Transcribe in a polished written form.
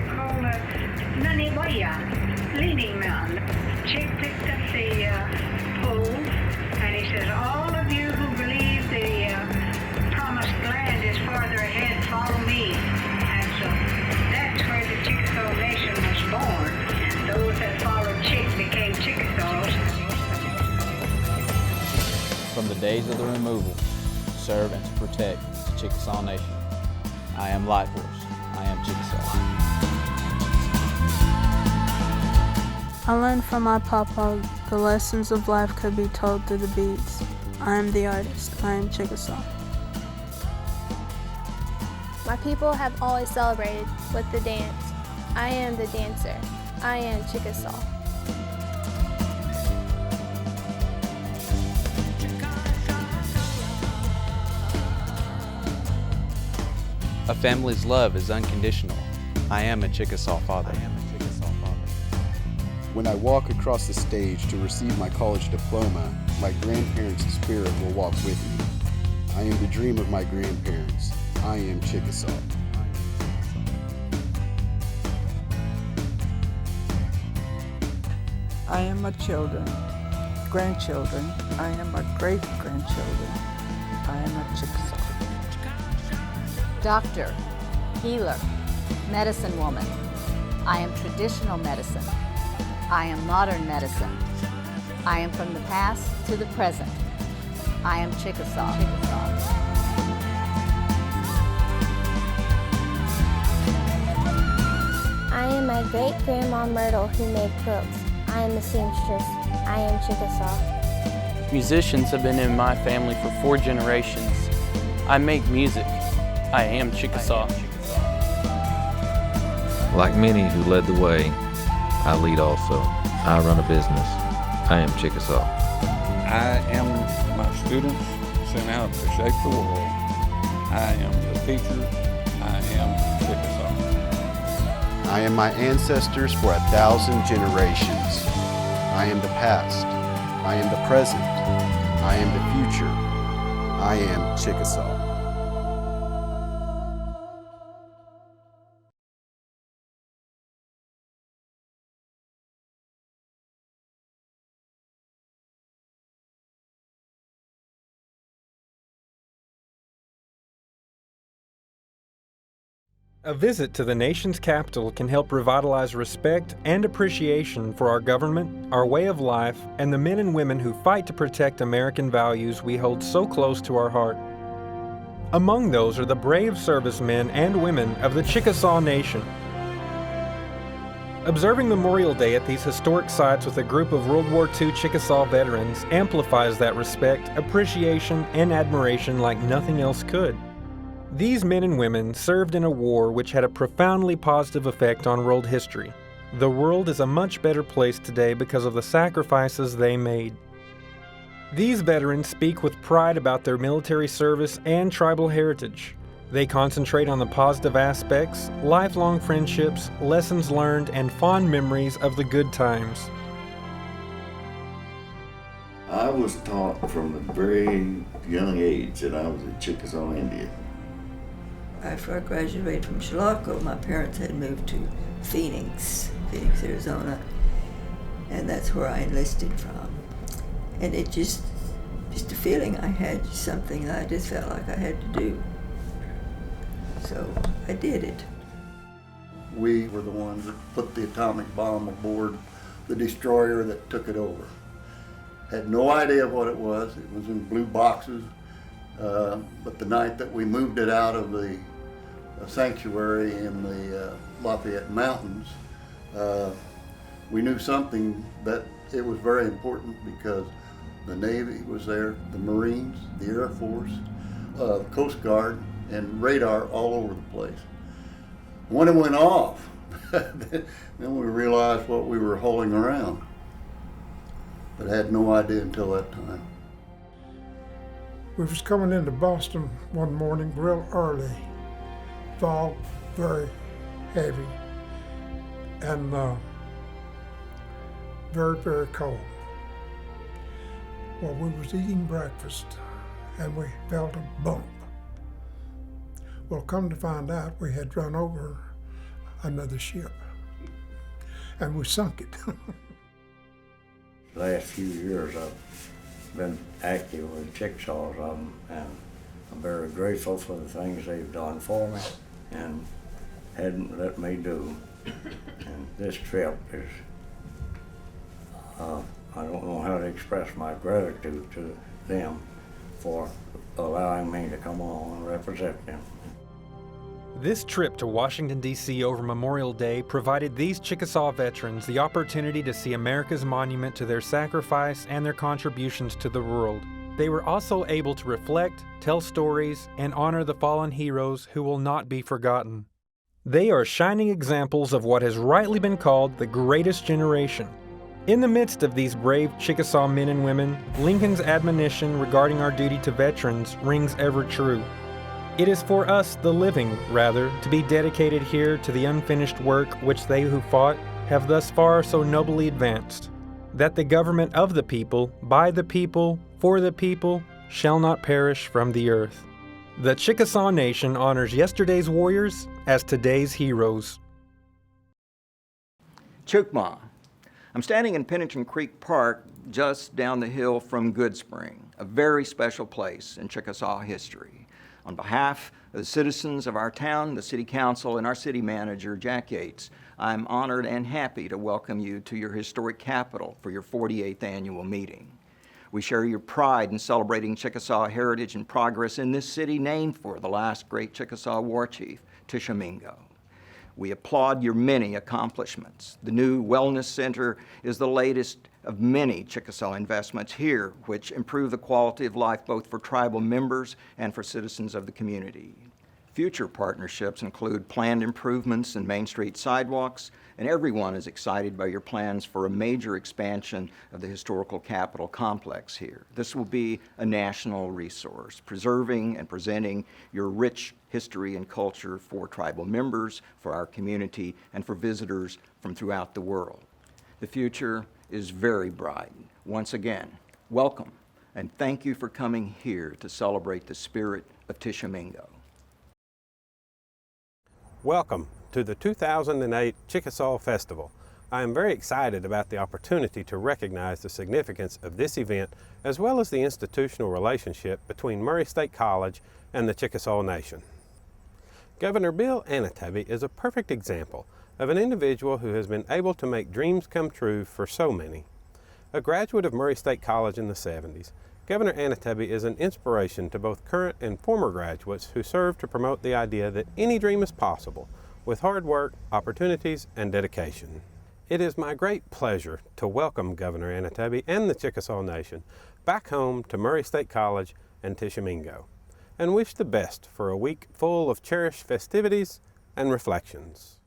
called Naniwaya, Leaning Mountain. Chick picked up the pole, and he says, all of you who believe the promised land is farther ahead, follow me. And so that's where the Chickasaw Nation was born. Those that followed Chick became Chickasaws. From the days of the removal, to serve and to protect the Chickasaw Nation. I am Lighthorse. I am Chickasaw. I learned from my papa the lessons of life could be told through the beats. I am the artist. I am Chickasaw. My people have always celebrated with the dance. I am the dancer. I am Chickasaw. A family's love is unconditional. I am a Chickasaw father. When I walk across the stage to receive my college diploma, my grandparents' spirit will walk with me. I am the dream of my grandparents. I am Chickasaw. I am my children, grandchildren. I am my great-grandchildren. I am a Chickasaw. Doctor, healer, medicine woman. I am traditional medicine. I am modern medicine. I am from the past to the present. I am Chickasaw. I am my great-grandma Myrtle who made quilts. I am a seamstress. I am Chickasaw. Musicians have been in my family for 4 generations. I make music. I am Chickasaw. Like many who led the way, I lead also. I run a business. I am Chickasaw. I am my students sent out to shape the world. I am the teacher. I am Chickasaw. I am my ancestors for 1,000 generations. I am the past. I am the present. I am the future. I am Chickasaw. A visit to the nation's capital can help revitalize respect and appreciation for our government, our way of life, and the men and women who fight to protect American values we hold so close to our heart. Among those are the brave servicemen and women of the Chickasaw Nation. Observing Memorial Day at these historic sites with a group of World War II Chickasaw veterans amplifies that respect, appreciation, and admiration like nothing else could. These men and women served in a war which had a profoundly positive effect on world history. The world is a much better place today because of the sacrifices they made. These veterans speak with pride about their military service and tribal heritage. They concentrate on the positive aspects, lifelong friendships, lessons learned, and fond memories of the good times. I was taught from a very young age that I was a Chickasaw Indian. After I graduated from Chilocco, my parents had moved to Phoenix, Arizona, and that's where I enlisted from. And it just a feeling I had, something I just felt like I had to do. So I did it. We were the ones that put the atomic bomb aboard the destroyer that took it over. Had no idea what it was. It was in blue boxes. But the night that we moved it out of the sanctuary in the Lafayette Mountains, we knew something that it was very important because the Navy was there, the Marines, the Air Force, the Coast Guard, and radar all over the place. When it went off, then we realized what we were hauling around, but had no idea until that time. We was coming into Boston one morning real early, fog very heavy, and very, very cold. Well, we was eating breakfast and we felt a bump. Well, come to find out, we had run over another ship. And we sunk it. The last few years I've been active with Chickasaws and I'm very grateful for the things they've done for me and hadn't let me do. And this trip is, I don't know how to express my gratitude to them for allowing me to come on and represent them. This trip to Washington, D.C. over Memorial Day provided these Chickasaw veterans the opportunity to see America's monument to their sacrifice and their contributions to the world. They were also able to reflect, tell stories, and honor the fallen heroes who will not be forgotten. They are shining examples of what has rightly been called the greatest generation. In the midst of these brave Chickasaw men and women, Lincoln's admonition regarding our duty to veterans rings ever true. It is for us, the living, rather, to be dedicated here to the unfinished work which they who fought have thus far so nobly advanced, that the government of the people, by the people, for the people, shall not perish from the earth. The Chickasaw Nation honors yesterday's warriors as today's heroes. Chukma. I'm standing in Pennington Creek Park just down the hill from Goodspring, a very special place in Chickasaw history. On behalf of the citizens of our town, the City Council, and our City Manager, Jack Yates, I'm honored and happy to welcome you to your historic capital for your 48th annual meeting. We share your pride in celebrating Chickasaw heritage and progress in this city named for the last great Chickasaw war chief, Tishomingo. We applaud your many accomplishments. The new Wellness Center is the latest of many Chickasaw investments here, which improve the quality of life both for tribal members and for citizens of the community. Future partnerships include planned improvements in Main Street sidewalks, and everyone is excited by your plans for a major expansion of the historical Capitol complex here. This will be a national resource, preserving and presenting your rich history and culture for tribal members, for our community, and for visitors from throughout the world. The future is very bright. Once again, welcome, and thank you for coming here to celebrate the spirit of Tishomingo. Welcome to the 2008 Chickasaw Festival. I am very excited about the opportunity to recognize the significance of this event as well as the institutional relationship between Murray State College and the Chickasaw Nation. Governor Bill Anoatubby is a perfect example of an individual who has been able to make dreams come true for so many. A graduate of Murray State College in the 70s, Governor Anoatubby is an inspiration to both current and former graduates who serve to promote the idea that any dream is possible with hard work, opportunities, and dedication. It is my great pleasure to welcome Governor Anoatubby and the Chickasaw Nation back home to Murray State College and Tishomingo, and wish the best for a week full of cherished festivities and reflections.